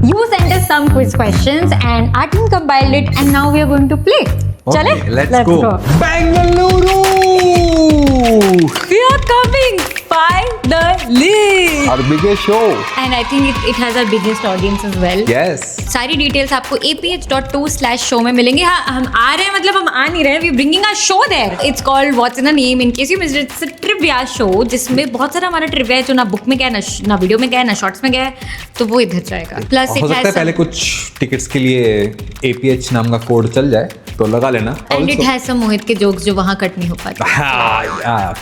You sent us some quiz questions and our team compiled it and now we are going to play. Chale? Let's go. Bengaluru! We are coming finally. Our biggest show. And I think it has our biggest audience as well. Yes. सारी details आपको aph.to/show में मिलेंगे. हाँ, हम आ रहे हैं मतलब हम आ नहीं रहे हैं. We bringing our show there. It's called What's in a Name. In case you missed it, it's a trivia show जिसमें बहुत सारा हमारा ट्रिविया है जो ना बुक में गया ना वीडियो में गया ना शॉर्ट्स में गया, तो वो इधर जाएगा. प्लस हो सकता है पहले कुछ टिकट्स के लिए APH नाम का कोड चल जाए तो लगा लेना. एंड इट हैज सम मोहित के जोक्स जो वहाँ कट नहीं हो पाते.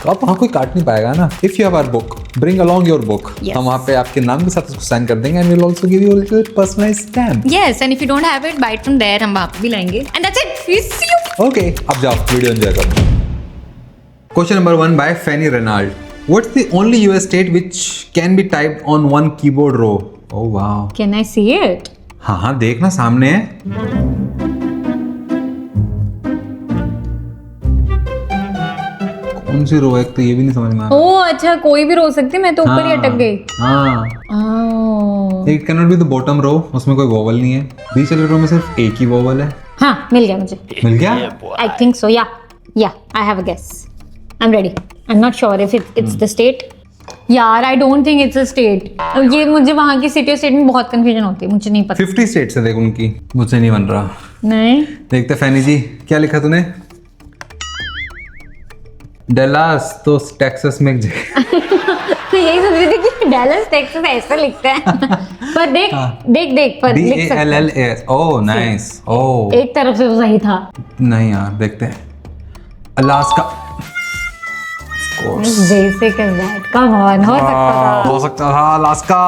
अब वहाँ कोई काट नहीं पाएगा ना. If you have our book, bring along your book. हम वहाँ पे आपके नाम के साथ उसको साइन कर देंगे and we will also give you a little personalised stamp. Yes, and if you don't have it, buy from there, हम वहाँ पे भी लाएंगे. And that's it. We see you. Okay, अब जाओ वीडियो एंजॉय करो. Question number 1 by Fanny Reynold. What's the only US state which can be typed on one keyboard row? Oh wow. Can I see it? हाँ देखना सामने है. कौन सी रो है तो ये भी नहीं समझ में आ रहा. ओह अच्छा, कोई भी रो सकती. मैं तो ऊपर ही अटक गई. हाँ. It cannot be the bottom row. उसमें कोई वोवल नहीं है. बीच वाले रो में सिर्फ एक ही वोवल है. हाँ, मिल गया मुझे. मिल गया? I think so. Yeah. I have a guess. I'm ready. I'm not sure if it's the state. यार, I don't think it's a state. ये मुझे वहाँ की सिटी और स्टेट में बहुत कंफ्यूजन होती है. मुझे नहीं पता. 50 स्टेट्स है देख उनकी. मुझसे नहीं बन रहा. नहीं. देखते फैनी जी क्या लिखा तूने. डलास तो टेक्सास में एक जगह. तो यही सोच रही थी कि डैलस टेक्सास ऐसा लिखता है. पर देख पर लिख सकते हैं. DALLAS. Oh nice. ओह एक तरफ से तो सही था. नहीं यार, देखते हैं. Alaska. Basic is that. Come on. हो सकता था. अलास्का.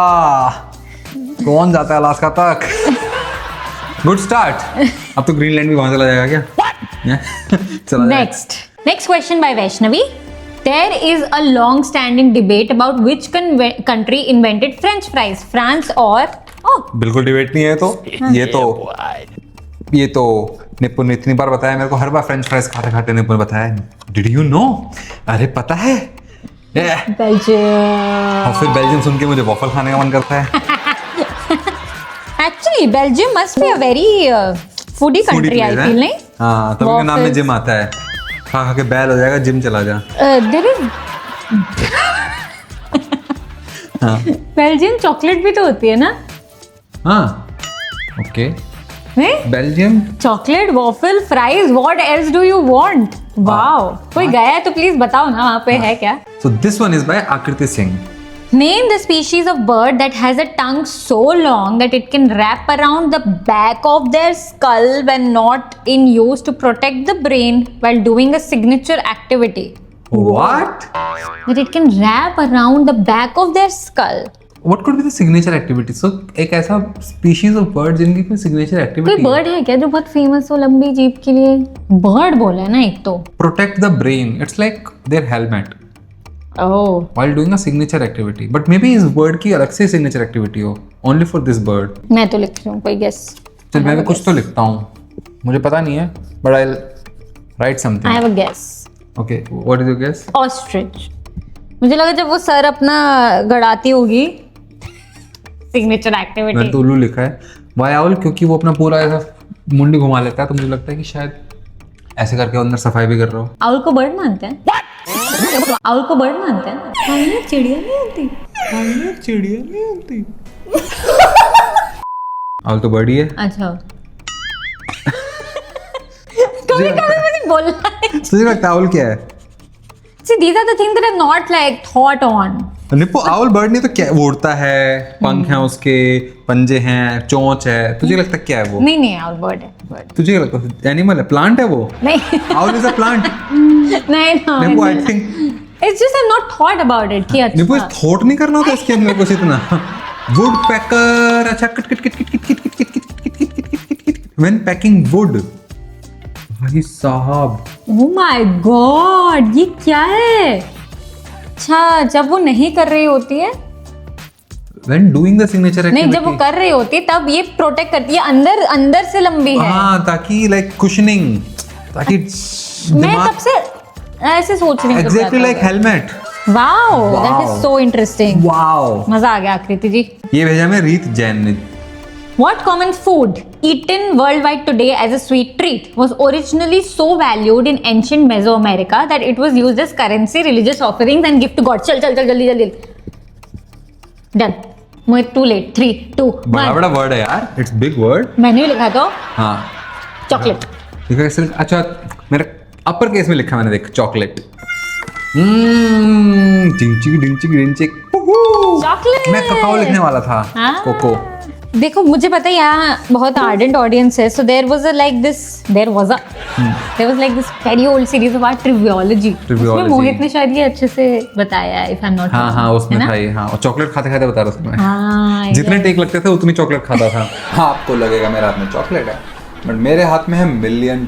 कौन जाता है अलास्का तक. Good start. अब तो ग्रीनलैंड भी वहां चला जाएगा क्या. चला. Next question by Vaishnavi. There is a long-standing debate about which country invented French fries, France or बिल्कुल डिबेट नहीं है. तो ये तो निपुण ने इतनी बार बताया मेरे को. हर बार फ्रेंच फ्राइज खाते खाते निपुण बताया. Did you know. अरे पता है. बेल्जियम. और फिर बेल्जियम सुन के मुझे वॉफल खाने का मन करता है. Actually, Belgium must be a very foodie country. I feel नहीं. हाँ, तभी के नाम में जिम आता है. खा के बैल हो जाएगा. जिम चला जा. बेल्जियम चॉकलेट भी तो होती है ना. हाँ okay. Belgium chocolate waffle fries. What else do you want. Wow. कोई गया है तो प्लीज बताओ ना वहाँ पे है क्या. So this one is by आकृति Singh. Name the species of bird that has a tongue so long that it can wrap around the back of their skull when not in use to protect the brain while doing a signature activity. What? That it can wrap around the back of their skull. What could be the signature activity? So एक ऐसा species of bird जिनकी कोई signature activity. कोई bird है क्या जो बहुत famous हो लंबी जीभ के लिए. Bird बोला है ना एक तो. Protect the brain. It's like their helmet. Oh. While doing a signature activity. But maybe इस bird की अलग से signature activity हो. Only for this bird. मैं तो लिख रही हूँ कोई guess. चल मैं भी कुछ तो लिखता हूँ. मुझे पता नहीं है. But I'll write something. I have a guess. Okay. What is your guess? Ostrich. मुझे लगा जब वो सर अपना गड़ाती होगी. Signature activity. मैंने तो उल्लू लिखा है. Why owl? क्योंकि वो अपना पूरा ऐसा मुंडी घुमा लेता है तो मुझे लगता है कि शायद ऐसे करके अंदर सफाई भी कर रहा हो. Owl को bird मानते हैं. Owl को bird मानते हैं. हाँ, चिड़िया नहीं होती. चिड़िया नहीं होती. Owl तो bird ही है. अच्छा. कभी मुझे बोलना है. तुझे लगता है owl क्या है? See, these are the things that I've not like thought on. Nippon owl bird नहीं तो क्या. वो उड़ता है. पंख हैं उसके. पंजे हैं. चोंच है. तुझे लगता है क्या है वो? नहीं owl bird है. Bird. तुझे क्या लगता है? एनिमल है. प्लांट है वो? नहीं. owl is a plant. नहीं. Nippon I think. It's just I've not thought about it. कि अच्छा. निप्पो थॉट नहीं करना होता इसके अंदर कुछ इतना. Woodpecker. अच्छा kit kit kit kit kit kit kit kit kit kit kit kit. When packing wood. भाई साहब. Oh my God, ये क्या है? अच्छा, जब वो नहीं कर रही होती है. When doing the signature activity. नहीं, जब वो कर रही होती है तब ये प्रोटेक्ट करती है. अंदर से लंबी है. हाँ, ताकि like cushioning. ताकि मैं तब से ऐसे सोच रही हूँ. Exactly like helmet. Wow, that is so interesting. Wow. मजा आ गया आकृति जी. ये भेजा मैं रीत जैन ने. What common food eaten worldwide today as a sweet treat was originally so valued in ancient Mesoamerica that it was used as currency, religious offerings, and gift to God? चल जल्दी. Done. मुझे too late. 3, 2, 1. बड़ा word है यार, it's big word. मैंने भी लिखा तो हाँ, चॉकलेट. अच्छा मेरा अपर केस में लिखा मैंने, देख चॉकलेट. डिंचिक. चॉकलेट. मैं ककाओ लिखने वाला था. कोको. देखो मुझे पता है यहाँ बहुत आर्डेंट ऑडियंस है, so there was like this very old series of our triviology. उसमें मोहित ने शायद ये अच्छे से बताया, if I'm not wrong. हाँ उसमें था ये. हाँ, और चॉकलेट खाते खाते बता रहा था मैं. हाँ, जितने टेक लगते थे उतनी चॉकलेट खाता था. हाँ, आपको लगेगा मेरे हाथ में चॉकलेट है, बट मेरे हाथ में है $1 million.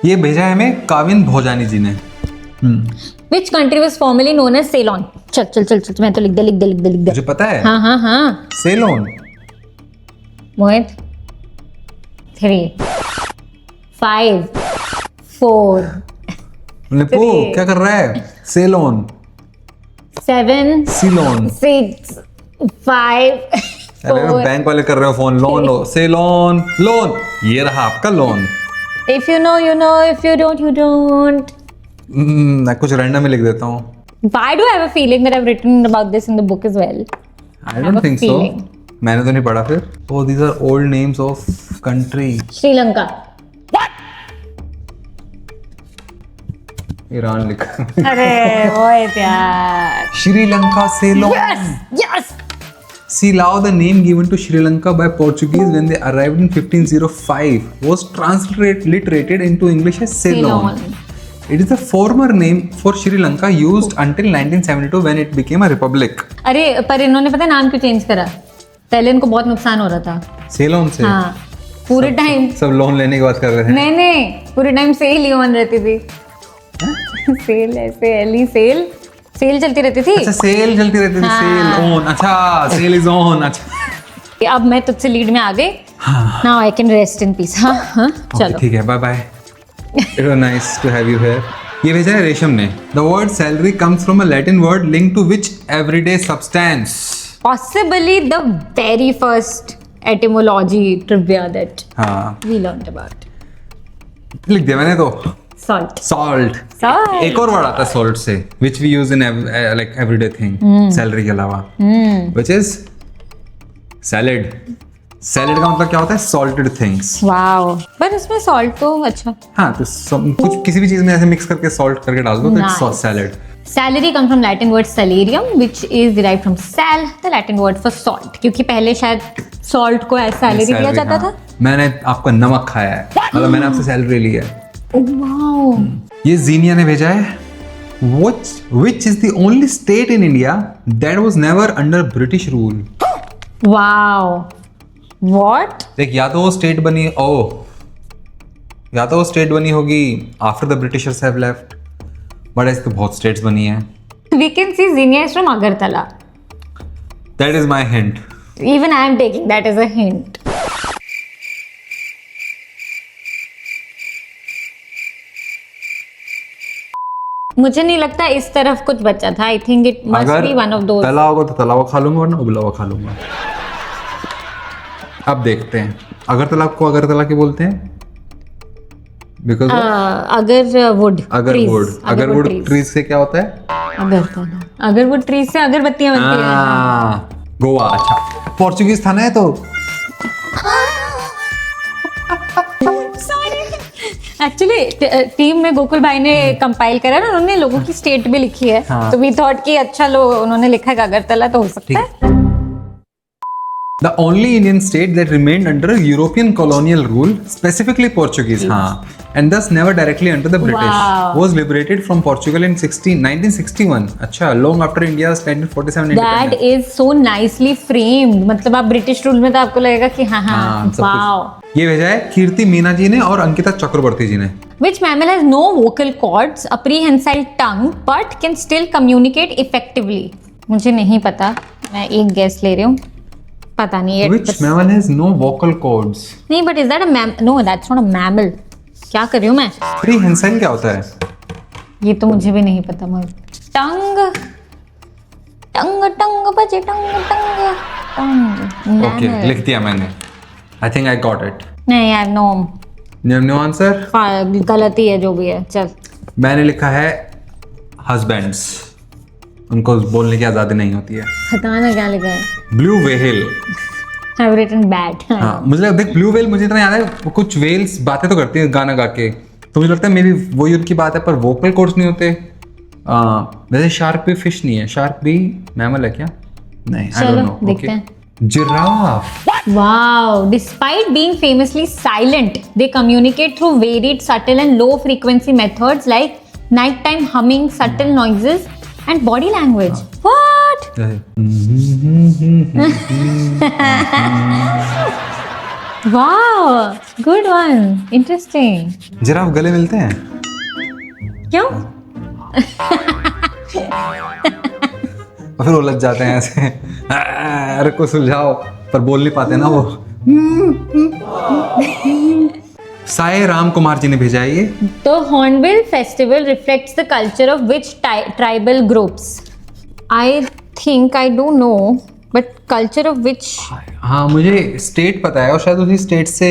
ये भेजा है हमें काविन भोजानी जी ने. Which country was formerly known as Ceylon? चल मैं तो लिख दे. मुझे पता है. हाँ. सेलोन. मोहित 3, 5, 4, लिपो क्या कर रहा है? सेलोन. 7, सीलोन. 6, 5, 4. बैंक वाले कर रहे हो फोन. लोन लो. सेलोन. लोन. ये रहा आपका loan. If you know, you know. If you don't, you don't. मैं कुछ रैंडम में लिख देता हूँ. Why do I have a feeling that I've written about this in the book as well? I don't think so. मैंने तो नहीं पढ़ा फिर. Oh, these are old names of country. Sri Lanka. Iran लिखा. अरे मोहित यार. Sri Lanka. Salon. Yes. See, now the name given to Sri Lanka by Portuguese when they arrived in 1505 was transliterated into English as Ceylon. It is the former name for Sri Lanka used until 1972 when it became a republic. अरे पर इन्होंने पता है नाम क्यों change करा? पहले इनको बहुत नुकसान हो रहा था. सेलोन से. हाँ, पूरे टाइम सब लोन लेने की बात कर रहे थे. नहीं पूरे टाइम सेल ही ऑन रहती थी. सेल ऐसे एली सेल चलती रहती थी. अच्छा, सेल चलती रहती थी. Sale on. अच्छा, सेल इज ऑन. अच्छा, अब मैं तुझसे लीड में आ गई. Now I can rest in peace. हाँ चलो ठीक है. Bye bye. It was nice to have you here. ये भेजा है रेशम ने. The word salary comes from a Latin word linked to which everyday substance? Possibly the very first etymology trivia that हाँ, we learned about. लिख दिया मैंने तो. Salt. एक और वर्ड आता है salt से, which we use in like everyday thing. Salary के अलावा, which is salad. सैलेड का मतलब क्या होता है? Salted things. वाओ. पर इसमें सॉल्ट तो अच्छा. हाँ, तो कुछ किसी भी चीज में ऐसे मिक्स करके सॉल्ट करके डाल दो तो it's salad. Salary comes from Latin word salarium, which is derived from sal, the Latin word for salt. क्योंकि पहले शायद सॉल्ट को एज सैलरी दिया जाता था. मैंने आपका नमक खाया है, मतलब मैंने आपसे सैलरी ली है. वाओ. ये जीनिया ने भेजा है. Which is the only state in India that was never under British rule? Wow. What? देख, या तो वो स्टेट बनी होगी after the Britishers have left, but ऐसे तो बहुत स्टेट्स बनी हैं. We can see Zinia is from Agartala. That is my hint. Even I am taking that as a hint. मुझे नहीं लगता इस तरफ कुछ बचा था. I think it must be one of those. तला होगा तो तला हुआ खा लूंगा, वरना उबला हुआ खा लूंगा. अब देखते हैं. अगरतला को अगरतला के बोलते हैं बिकॉज अगरवुड ट्रीज से क्या होता है? अगरवुड ट्रीज से अगरबत्तियां बनती हैं. गोवा. अच्छा, पोर्चुगीज था ना तो. एक्चुअली टीम में गोकुल भाई ने कंपाइल करा ना, उन्होंने लोगों की स्टेट भी लिखी है. तो वी थॉट कि अच्छा उन्होंने लिखा है अगरतला तो हो सकता है. The only Indian state that remained under European colonial rule, specifically Portuguese, and thus never directly under the British, was liberated from Portugal in 1961. अच्छा, long after India's 1947 independence. That is so nicely framed. मतलब आप British rule में तो आपको लगेगा कि हाँ. Wow. ये भेजा है कीर्ति मीना जी ने और अंकिता चक्रवर्ती जी ने. Which mammal has no vocal cords, a prehensile tongue, but can still communicate effectively? मुझे नहीं पता, मैं एक गेस ले रही हूँ. पता नहीं है. Which mammal has no vocal cords? नहीं, but is that a mammal? No, that's not a mammal. क्या कर रही हूँ मैं? Prehensile क्या होता है? ये तो मुझे भी नहीं पता. टंग बजे टंग. ओके लिख दिया मैंने. I think I got it. नहीं, I have no. No answer. गलती है जो भी है. चल. मैंने लिखा है husbands. उनको बोलने की आजादी नहीं होती है. पता ना क्या लिखा है. Blue whale. I've written bad. हाँ मुझे लगता है ब्लू वेल, मुझे इतना याद है कुछ वेल्स बातें तो करती है गाना गा के, तो मुझे लगता है मे बी वही उनकी बात है, पर वोकल कोर्ड्स नहीं होते. वैसे शार्क भी फिश नहीं है, शार्क भी मैमल है क्या? नहीं, आई डोंट नो. देखते हैं. Giraffe. Wow! Despite being famously silent, they communicate through varied, subtle and low frequency methods like nighttime humming, subtle noises and body language. What? Wow! Good one. Interesting. Giraffe गले मिलते हैं क्यों? और फिर उलझ जाते हैं ऐसे. अरे को सुलझाओ, पर बोल नहीं पाते ना वो. साए राम कुमार जी ने भेजा है ये. The Hornbill Festival reflects the culture of which tribal groups? I think I do know, but culture of which? हाँ मुझे स्टेट पता है, और शायद उसी स्टेट से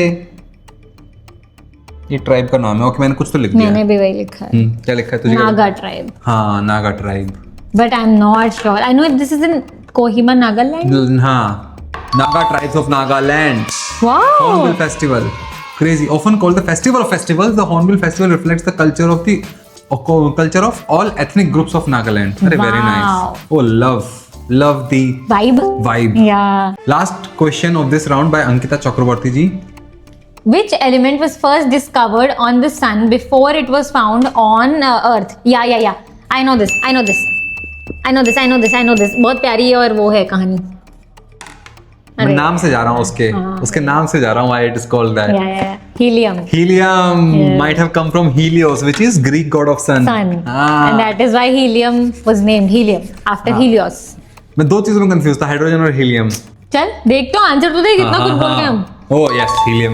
ये ट्राइब का नाम है. ओके मैंने कुछ तो लिख दिया. मैंने भी वही लिखा है. क्या लिखा है तुझे? नागा ट्राइब. हाँ Naga tribe. But I'm not sure. I know this is in Kohima, Nagaland. हाँ, Naga tribes of Nagaland. Wow. Hornbill Festival. Crazy. Often called the festival of festivals, the Hornbill Festival reflects the culture of all ethnic groups of Nagaland. Very nice. Oh, love the vibe. Yeah. Last question of this round by Ankita Chakraborty ji. Which element was first discovered on the sun before it was found on Earth? Yeah. I know this. बहुत प्यारी है और वो है कहानी. मैं नाम से जा रहा हूँ उसके नाम से जा रहा हूँ. Why it is called that? Yeah. Helium. Might have come from Helios, which is Greek god of sun. And that is why helium was named helium after Helios. मैं दो चीजों में कंफ्यूज था, हाइड्रोजन और हीलियम. चल देख तो answer तो दे, कितना कुछ बोल रहे हम. Oh yes, helium.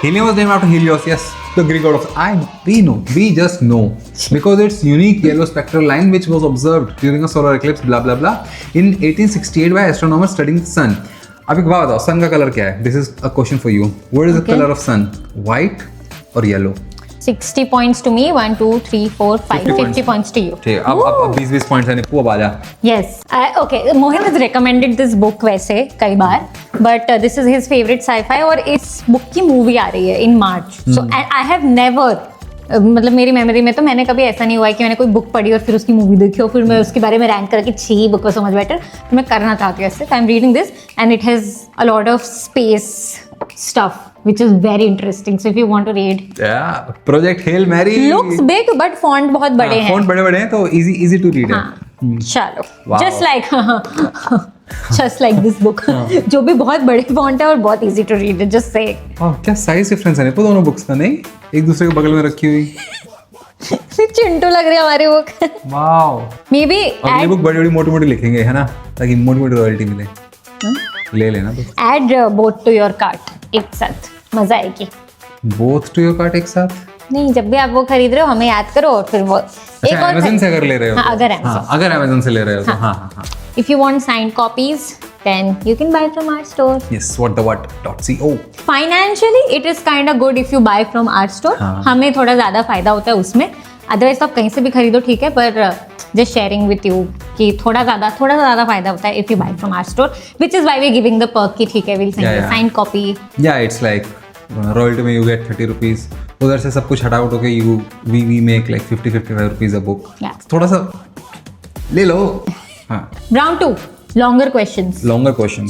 Helium was named after Helios. Yes, the Greek god of. We just know because its unique yellow spectral line, which was observed during a solar eclipse, blah blah blah, in 1868 by astronomers studying the sun. अब एक बात बताओ, सन का colour क्या है? This is a question for you. What is the color of sun? White or yellow? 60 points to me. 1 2 3 4 5 50 points to you. ठीक है, अब 20 points है निप्पू, अब आ जा. Yes. Okay. Mohit has recommended this book वैसे कई बार, but this is his favorite sci-fi और इस book की movie आ रही है in March. So I have never, मतलब मेरी मेमोरी में तो मैंने कभी ऐसा नहीं हुआ है कि मैंने कोई बुक पढ़ी और फिर उसकी मूवी देखी और फिर मैं उसके बारे में रैंक करके छी book was so much better. तो मैं करना चाहती हूँ ऐसे. I am reading this and it has a lot of space stuff which is very interesting, so if you want to read. Yeah, Project Hail Mary looks big but font बहुत बड़े हैं. font बड़े हैं तो easy to read है. चलो. just like this book जो भी बहुत बड़े फॉन्ट है और बहुत easy to read है. just say. क्या साइज डिफरेंस है दोनों बुक्स का? नहीं, एक दूसरे के बगल में रखी हुई. चिंटू लग रही है हमारी बुक. वाओ. मे बी अगली बुक बड़ी मोटी लिखेंगे है ना, ताकि मोटी रॉयल्टी मिले. ले लेना तो. Add both to your cart एक साथ, मजा आएगी. Both to your cart एक साथ? नहीं, जब भी आप वो खरीद रहे हो हमें याद करो और फिर वो एक और Amazon से अगर ले रहे हो. अगर Amazon से ले रहे हो तो हाँ. If you want signed copies, then you can buy from our store. Yes, whatthewhat.co. Financially, it is kind of good if you buy from our store. हमें थोड़ा ज़्यादा फायदा होता है उसमें. अदरवाइज आप कहीं से भी खरीदो ठीक है, पर जस्ट शेयरिंग विथ यू कि थोड़ा ज़्यादा फायदा होता है if you buy from our store, which is why we giving the perk कि ठीक है will send you signed copy. या इट्स लाइक रॉयल्टी में यू गेट 30 रुपीज, उधर से सब कुछ हटा उठ के you we make like 50-55 rupees a book. थोड़ा सा ले लो. हाँ. Round 2 longer questions.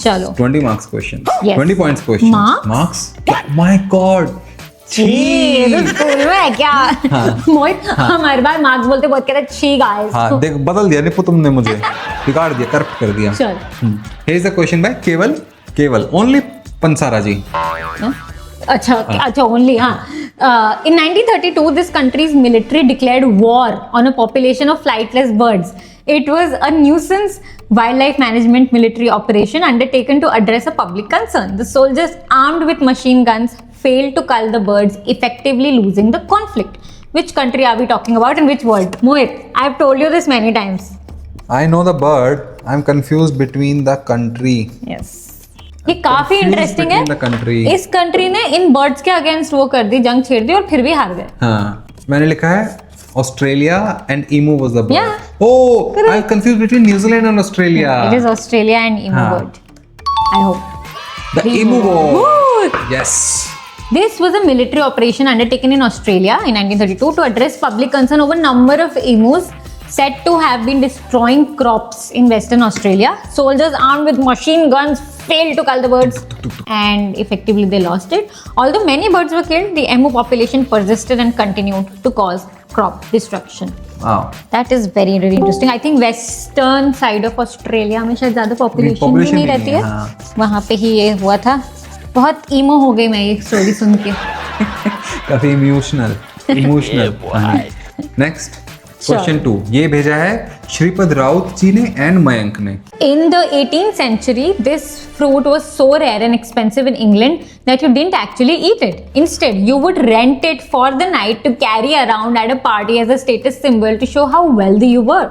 चलो 20 marks question. Yes. 20 points question. Marks? My God. School में है क्या? मोहित हम हर बार मार्क्स बोलते बहुत कहते छी गाइस. हाँ देख बदल दिया निप्पू तुमने, मुझे बिगाड़ दिया, करप्ट कर दिया. चल. Here is the question by केवल only पंसारा जी. अच्छा only. हाँ. In 1932 this country's military declared war on a population of flightless birds. It was a nuisance wildlife management military operation undertaken to address a public concern. The soldiers armed with machine guns failed to cull the birds, effectively losing the conflict. Which country are we talking about and which world? Mohit, I have told you this many times. I know the bird. I am confused between the country. Yes, ये काफी interesting है. The country. इस country ने in birds के against वो कर दी, जंग छेड़ दी और फिर भी हार गए. हाँ, मैंने लिखा है Australia and emu was the bird. Yeah. Oh, I am confused between New Zealand and Australia. It is Australia and emu हाँ. bird. I hope. The emu bird. Woo! Yes. This was a military operation undertaken in Australia in 1932 to address public concern over number of emus said to have been destroying crops in Western Australia. Soldiers armed with machine guns failed to cull the birds and effectively they lost it. Although many birds were killed, the emu population persisted and continued to cause crop destruction. Wow. That is very very interesting. I think western side of Australia में शायद ज़्यादा population भी नहीं रहती है. हाँ. वहाँ पे ही ये हुआ था. बहुत ईमो हो गई मैं ये स्टोरी सुन के. काफी इमोशनल. Next question 2. ये भेजा है श्रीपद राउत जी ने एंड मयंक ने. In the 18th century, this fruit was so rare and expensive in England that you didn't actually eat it. Instead, you would rent it for the night to carry around at a party as a status symbol to show how wealthy you were.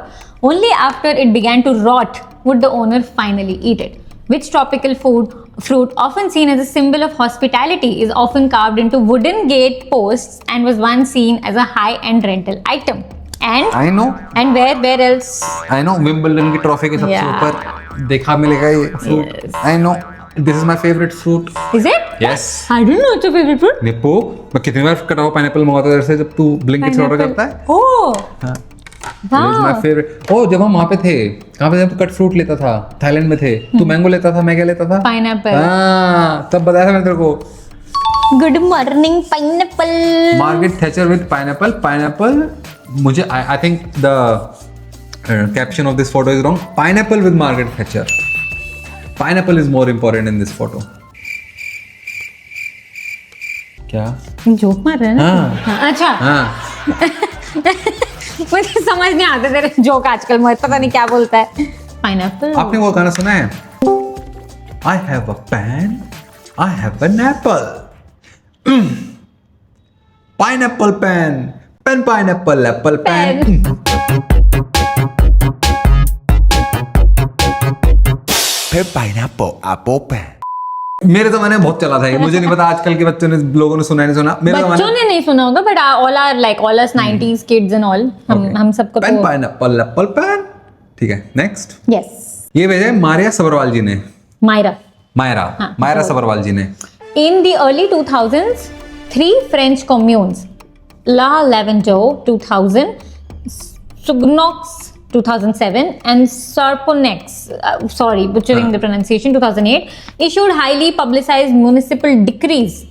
Only after it began to rot would the owner finally eat it. Which tropical fruit, often seen as a symbol of hospitality, is often carved into wooden gate posts and was once seen as a high-end rental item. And I know. and where else? I know, Wimbledon की trophy के सबसे Yeah. ऊपर देखा मिलेगा ये fruit. I know, this is my favourite fruit. Is it? Yes. I don't know. It's your favorite fruit? Nippon, मैं कितनी बार कटा हुआ पाइनएप्पल मंगाता हूं जैसे जब तू ब्लिंकिट से ऑर्डर करता है. Oh. हाँ. This is my favorite. Oh, जब हम वहाँ पे थे, कहाँ पे जब कट फ्रूट लेता था, थाईलैंड में थे, तू मैंगो लेता था, मैं क्या लेता था? Pineapple. हाँ, तब बताया था मैंने तेरे को. Good morning, pineapple. Margaret Thatcher with pineapple. Pineapple मुझे I think the caption of this photo is wrong. Pineapple with Margaret Thatcher. Pineapple is more important in this photo. क्या? जोक मार रहे हैं ना? हाँ. अच्छा. हाँ. मुझे समझ नहीं आता तेरे जोक आजकल. मुझे पता नहीं क्या बोलता है. पाइनएप्पल. आपने वो गाना सुना है? I have a pen, I have an apple. Pineapple pen, pen pineapple apple pen. फिर पाइनएप्पल apple pen. मेरे ज़माने में बहुत चला था ये. मुझे नहीं पता आजकल के बच्चों ने, लोगों ने सुना नहीं सुना. मेरे बच्चों ने नहीं सुना होगा but all are like all us 90s kids and all. हम सबको पेन तो. Pineapple apple pen. ठीक है, नेक्स्ट. यस. ये भेजा है मारिया सबरवाल जी ने. मायरा. मायरा. मायरा सबरवाल जी ने. In the early 2000s, 3 French communes, La Lavendure 2000, Sugnox 2007, and Sarponex, butchering the pronunciation, 2008, issued highly publicized municipal decrees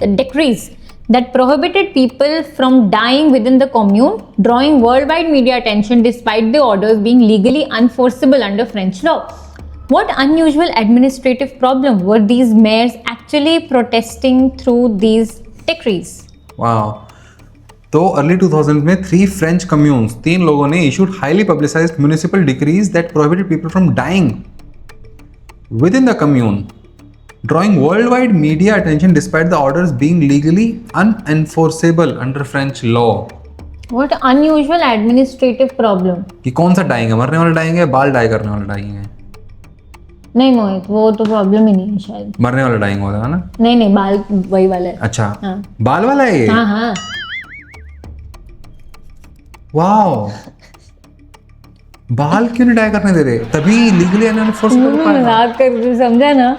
that prohibited people from dying within the commune, drawing worldwide media attention despite the orders being legally unenforceable under French law. What unusual administrative problem were these mayors actually protesting through these decrees? वाह. तो early 2000 में 3 French communes, 3 लोगों ने issued highly publicised municipal decrees that prohibited people from dying within the commune, drawing world wide media attention despite the orders being legally unenforceable under French law. What unusual administrative problem? कि कौन सा dying है? मरने वाला dying है, बाल die करने वाला डाइंग है? नहीं मोहित, वो तो प्रॉब्लम ही नहीं है शायद. मरने वाला डाइंग होता है ना? नहीं बाल वही वाला है. अच्छा. हाँ. बाल वाला है ये? हाँ. वाओ. बाल क्यों नहीं डाई करने दे रहे? तभी लीगली अनएनफोर्सेबल मजाक कर रही हूँ, समझा ना?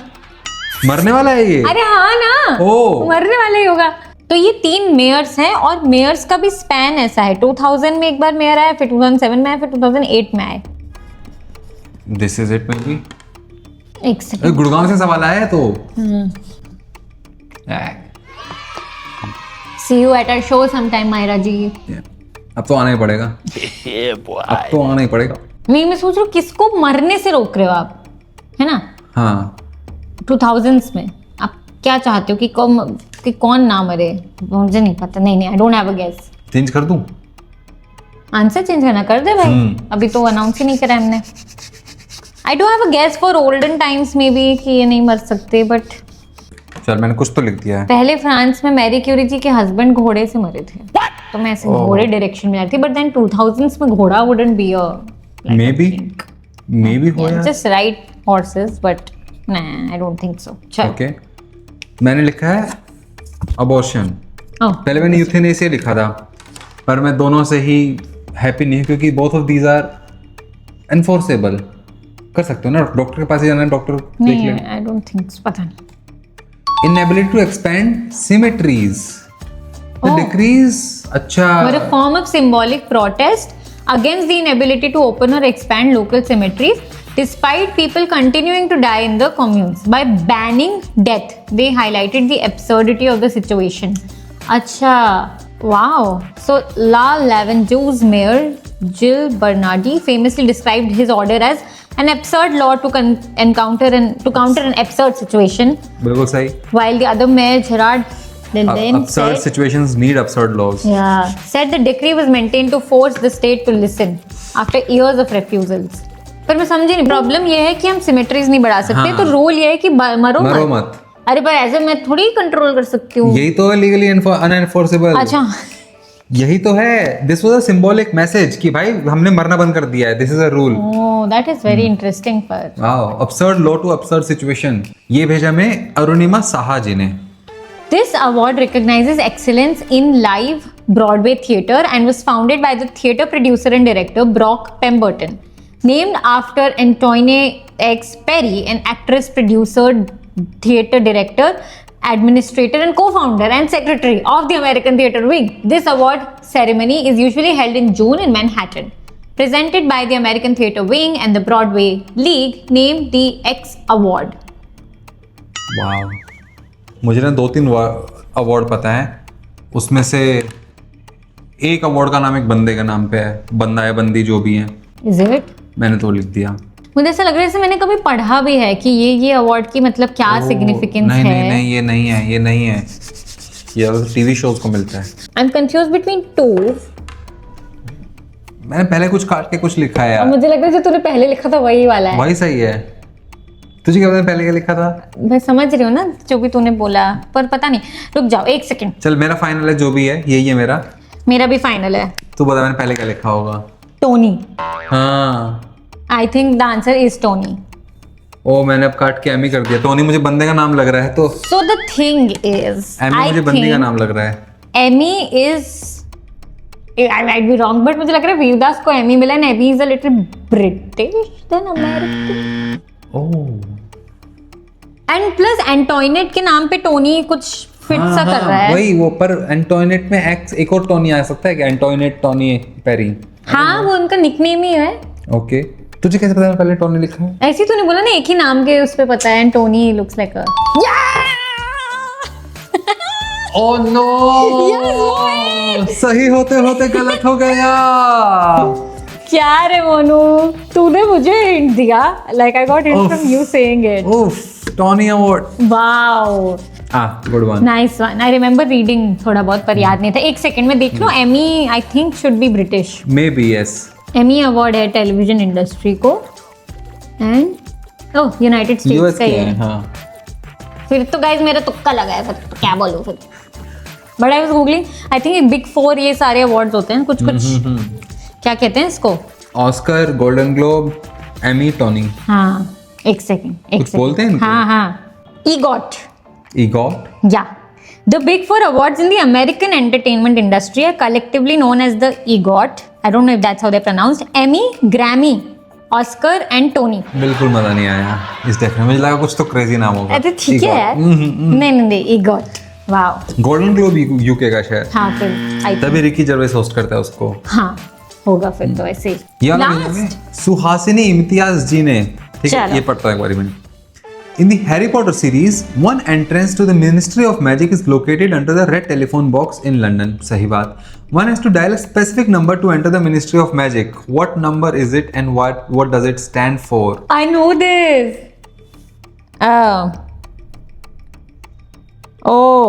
मरने वाला है ये? अरे हाँ ना. ओ. मरने वाला ही होगा. तो ये 3 मेयर्स हैं और मेयर्स का भी स्पैन ऐसा है. 2000 में एक बार मेयर आया, फिर 2007 में आया, फिर 2008 में आए. This is it may be. एक सेकंड. गुड़गांव से सवाल आया है तो. See you at our show sometime, Myra जी. अब तो आना ही पड़ेगा. अब तो आना ही पड़ेगा. नहीं, मैं सोच रही हूँ किसको मरने से रोक रहे हो आप, है ना? हाँ. 2000s में आप क्या चाहते हो कि कौन ना मरे? मुझे नहीं पता. नहीं, I don't have a guess. Change कर दूं? आंसर चेंज करना कर दे भाई. अभी तो अनाउंस ही नहीं करा हमने. I do have a guess for olden times maybe कि ये नहीं मर सकते, बट चल मैंने कुछ तो लिख दिया है. पहले फ्रांस में मैरी क्यूरी जी के हस्बैंड घोड़े से मरे थे, तो मैं ऐसे घोड़े डायरेक्शन में जाती. बट देन 2000s में घोड़ा wouldn't be a maybe may भी हो यार। Just write horses, but nah, I don't think so. चल. ओके, मैंने लिखा है अबॉर्शन। Oh, पहले मैंने यूथेनेसिया लिखा था, पर मैं दोनों से ही हैप्पी नहीं, क्योंकि both of these are enforceable. कर सकते हो ना, डॉक्टर के पास ही जाना है, डॉक्टर देख नहीं, ले। I don't think so. पता नहीं. Inability to expand symmetries. The Oh. decrease, अच्छा। Were a form of symbolic protest against the inability to open or expand local cemeteries, despite people continuing to die in the communes. By banning death, they highlighted the absurdity of the situation. Acha, wow. So La Lavenjue's mayor Jill Bernardi famously described his order as an absurd law to counter an absurd situation, बिल्कुल सही। while the other mayor Gerard then Absurd said, situations need absurd laws. said the decree was maintained to force the state to listen after years of refusals. पर मैं समझी नहीं, problem ये है कि हम सिमेट्रीज नहीं बढ़ा सकते, हाँ। तो रूल ये है कि मरो मरो मत. मत। अरे पर ऐसे मैं थोड़ी कंट्रोल कर सकती हूँ. यही तो है लीगली अनएनफोर्सेबल। अच्छा, यही तो है। This was a symbolic message कि भाई हमने मरना बंद कर दिया है, this is a rule. Oh that is very interesting. पर wow, absurd law to absurd situation। ये भेजा मैं अरुणिमा साहा जी ने। this award recognizes excellence in live Broadway theatre and was founded by the theatre producer and director Brock Pemberton. Named after Antoine X. Perry, an actress, producer, theatre director, administrator and co-founder and secretary of the American Theatre Wing. This award ceremony is usually held in June in Manhattan. Presented by the American Theatre Wing and the Broadway League, named the X Award. Wow, मुझे ना 2-3 award पता है, उसमें से एक award का नाम एक बंदे का नाम पे है, बंदा या बंदी जो भी है। Is it? मैंने तो लिख दिया। मुझे ऐसा लग रहा है जैसे मैंने कभी पढ़ा भी है कि ये अवार्ड की मतलब क्या सिग्निफिकेंस नहीं, है. नहीं नहीं, ये नहीं है, ये नहीं है, ये टीवी शोज को मिलता है। I am confuse between two. मैंने पहले कुछ काट के कुछ लिखा है यार। मुझे लग रहा है जो तूने पहले लिखा था वही वाला है. वही सही है। तुझे क्या पता है पहले क्या लिखा था? मैं समझ रही हूँ ना जो भी तूने बोला, पर पता नहीं. रुक जाओ एक सेकंड. चल मेरा फाइनल है, जो भी है यही है मेरा। मेरा भी फाइनल है. तू बता मैंने पहले क्या लिखा होगा। टोनी. हाँ, I think the answer is Tony. Oh मैंने अब काट के एमी कर दिया। टोनी मुझे बंदे का नाम लग रहा है, तो so the thing is Emmy मुझे बंदी का नाम लग रहा है। Emmy is, I might be wrong, but मुझे लग रहा है वीरदास को एमी मिला and Emmy is a little British then American. Oh, and plus Antoinette के नाम पे टोनी कुछ फिट सा कर रहा है. वही वो, पर एंटोइनेट में एक और टोनी आ सकता है कि एंटोइनेट टोनी पेरी। हाँ वो उनका निकनेम ही है. ओके, तुझे कैसे पता है पहले टोनी लिखा है? ऐसे ही तूने बोला ना एक ही नाम के उस पे पता है. Tony looks like a. Oh no, सही होते होते गलत हो गया। क्या रे मोनू, तूने मुझे हिंट दिया. Like I got hint from you saying it. उफ, Tony award. Wow, good one, nice one. I remember reading थोड़ा बहुत, पर याद नहीं था. एक सेकंड में देख लो. Emmy I think should be British. May be yes. Emmy award है टेलीविजन इंडस्ट्री को. And oh United States US का के है. हैं, हाँ। फिर तो गाइस मेरा तुक्का लगा है, तो क्या बोलूं फिर. But I was googling, I think big 4 ये सारे अवार्ड्स होते हैं कुछ कुछ. क्या कहते हैं इसको? Oscar, golden globe, Emmy, Tony. हाँ एक सेकंड, एक कुछ सेकंड. बोलते हैं इनको? हाँ हाँ, ईगॉट. ईगॉट। Yeah. The Big Four awards in the American entertainment industry are collectively known as the EGOT. I don't know if that's how they're pronounced. Emmy, Grammy, Oscar and Tony. बिल्कुल मजा नहीं आया इस देखने में। मुझे लगा कुछ तो क्रेजी नाम होगा। अरे ठीक है यार. नहीं नहीं, EGOT. Wow. Golden globe UK का शायद, हाँ फिर आई तभी रिकी जर्वेस होस्ट करता है उसको। हाँ होगा फिर तो ऐसे. लास्ट सुहासिनी इम्तियाज जी ने, ठीक है, चलो. ये पढ़ता है एक बारी में। In the Harry Potter series, one entrance to the Ministry of Magic is located under the red telephone box in London. सही बात. One has to dial a specific number to enter the Ministry of Magic. What number is it and what does it stand for? I know this. Oh,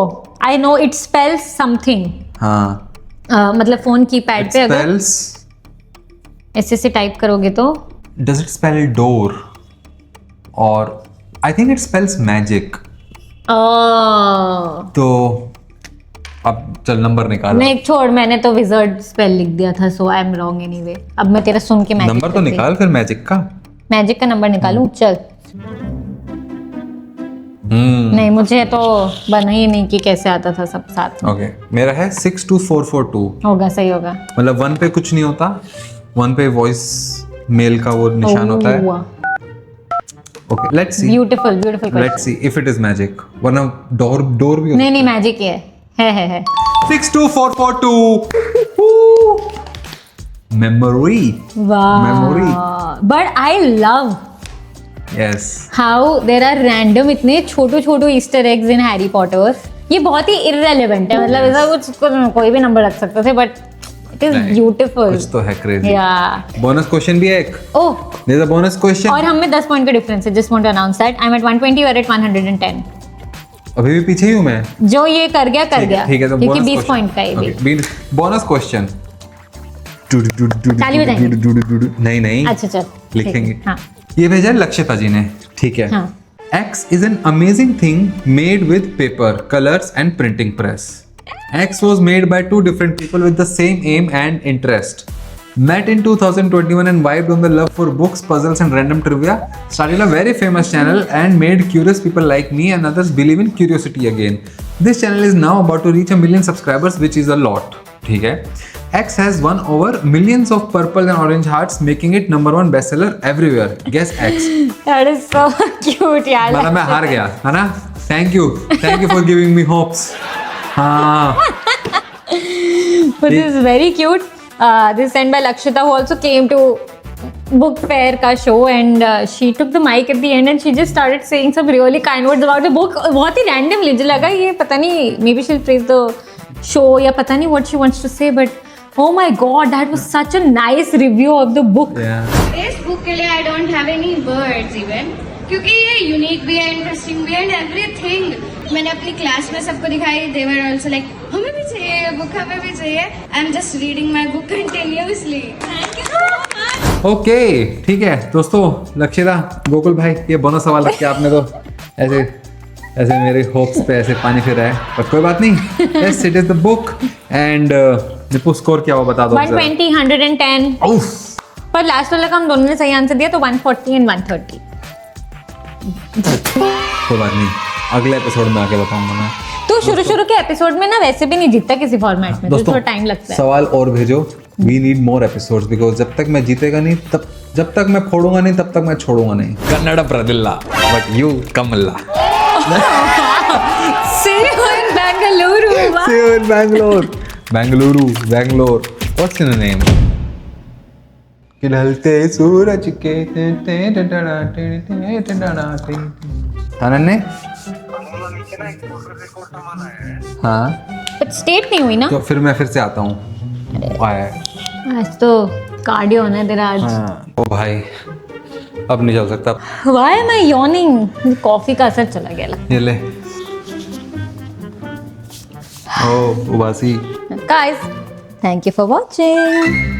I know it spells something. हाँ. मतलब phone की pad पे अगर Spells. ऐसे से type करोगे तो Does it spell door? Or I think it spells magic. तो अब चल नंबर निकाल। नहीं छोड़, मैंने तो विजर्ड स्पेल लिख दिया था, सो आई एम रॉन्ग एनीवे. अब मैं तेरा सुन के मैजिक नंबर तो निकाल फिर मैजिक का। मैजिक का नंबर निकालूं? चल। नहीं, मुझे तो बना ही नहीं कि कैसे आता था सब साथ में। ओके, मेरा है 62442। होगा, सही होगा। मतलब 1 पे कुछ नहीं होता, 1 पे वॉइस मेल का वो निशान होता है। Okay, let's see. Beautiful beautiful. Let's see if it is magic, वरना डोर भी होता नहीं नहीं, मैजिक ही है। 62442। मेमोरी। वाह, but I love yes. How there are random इतने छोटे छोटे Easter eggs in Harry Potter. ये बहुत ही इररेलेवेंट है, मतलब ऐसा कुछ कोई भी नंबर रख सकते थे, बट इट इज ब्यूटीफुल। कुछ तो है क्रेजी। या बोनस क्वेश्चन भी है एक। Oh, there is a bonus question. और हम में 10 पॉइंट का डिफरेंस है। Just want to announce that I am at 120, you are at 110। अभी भी पीछे ही हूं मैं। जो ये कर गया ठीक है, तो क्योंकि 20 पॉइंट का है ये भी। Bonus question. ताली बजाएंगे? नहीं, अच्छा चल, लिखेंगे। हाँ। ये भेजा है लक्ष्यता जी ने, ठीक है। हाँ। X is an amazing thing made with paper, colors and printing press. X was made by two different people with the same aim and interest. Met in 2021 and vibed on the love for books, puzzles and random trivia. Started a very famous channel and made curious people like me and others believe in curiosity again. This channel is now about to reach 1 million subscribers, which is a lot. ठीक है। X has won over millions of purple and orange hearts, making it #1 bestseller everywhere. Guess X. That is so cute यार। मतलब मैं हार गया, है ना? Thank you for giving me hopes. हाँ। But this is very cute. This is sent by Lakshita, who also came to book fair का show, and she took the mic at the end and she just started saying some really kind words about the book. बहुत ही randomly, मुझे लगा ये पता नहीं, maybe she'll praise the show या पता नहीं what she wants to say, but oh my god, that was such a nice review of the book. Yeah. इस बुक के लिए आई don't have any words even, क्योंकि ये यूनिक भी है, इंटरेस्टिंग भी है एंड एवरीथिंग। मैंने अपनी क्लास में सबको दिखाई, दे वर आल्सो लाइक हमें भी चाहिए बुक, हमें भी चाहिए। I am just reading my book continuously. Thank you so much. Okay, ठीक है दोस्तों, लक्ष्यता, गोकुल भाई, ये बोनस सवाल रख के आपने तो ऐसे मेरे होप्स पे ऐसे पानी फिर रहा है, पर कोई बात नहीं। Yes, it is the book and निपु स्कोर क्या हुआ बता दो। 120, 110। उफ, पर लास्ट वाला का हम दोनों ने सही आंसर दिया, तो 140 एंड 130। कोई बात नहीं, अगले एपिसोड में आके बताऊंगा मैं। तो शुरू के एपिसोड में ना वैसे भी नहीं जीतता किसी फॉर्मेट में, तो दोस्तों, थोड़ा टाइम लगता है। सवाल और भेजो, we need more episodes, because जब तक मैं जीतेगा नहीं, जब तक मैं फोड़ूंगा नहीं, तब तक मैं छोड़ूंगा नहीं। कन्नड़ ब्रदिल्ला, बट यू कमल्ला। See you in Bengaluru. See you in Bangalore. What's in the name? कि ढलते सूरज के अनन्य। हाँ, But state नहीं हुई ना? तो फिर मैं फिर से आता हूँ। आया। आज तो कार्डियो होना है तेरा आज। हाँ, ओ भाई, अब नहीं चल सकता। Why am I yawning? Coffee का असर चला गया लगता ये ले। ओ उबासी। है। Guys, thank you for watching.